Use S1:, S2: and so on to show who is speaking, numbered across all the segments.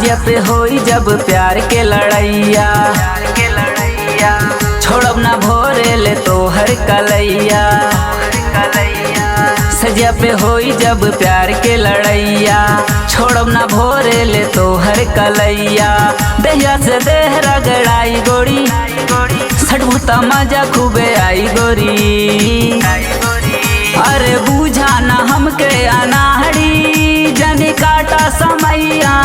S1: सजिया पे होई जब प्यार के लड़ैया, छोड़ब ना भोरे ले तोहर कलैया। सजिया पे होई जब प्यार के लड़ैया, छोड़ब ना भोरे ले तोहर कलैया। दहिया से देह रगड़ाई गोरी, सटभूता मजा खूबे आई गोरी। अरे बूझा ना हमके अनाहड़ी, जनी काटा समैया।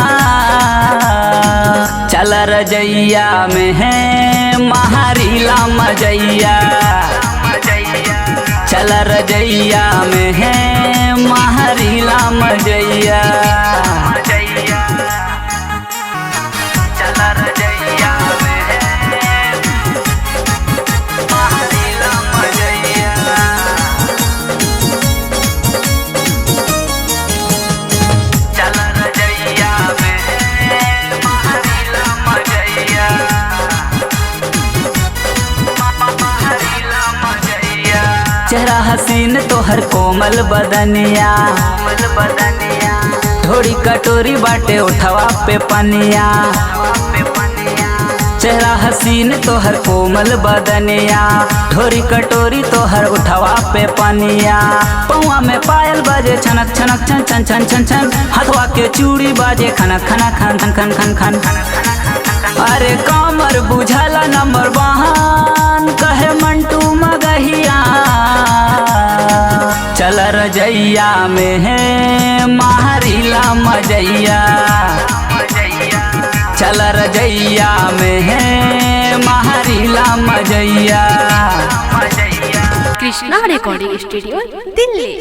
S1: चल रजैया में है महारीला मजैया, चल रजैया में है महारीला मजैया। चल रजैया में है महारीला मजैया। चल रजैया में है महारीला मजैया, महारीला मजैया। चेहरा हसीन तोहर कोमल बदनिया, ढोरी कटोरी बाटे उठवा पे पनिया। चेहरा हसीन तोहर कोमल बदनिया, ढोरी कटोरी तोहर उठवा पे पनिया। पौआ में पायल बाजे छनक छनक छन छन छन छन छन, हथवा के चूड़ी बाजे खनक खनक खन खन खन खन खन। अरे कमर बुझला नंबर बहान, कहे मंटू मगहिया। चल रजैया में है महारीला मजैया, चल रजैया में है महारीला मजैया।
S2: Krishna recording studio, Delhi.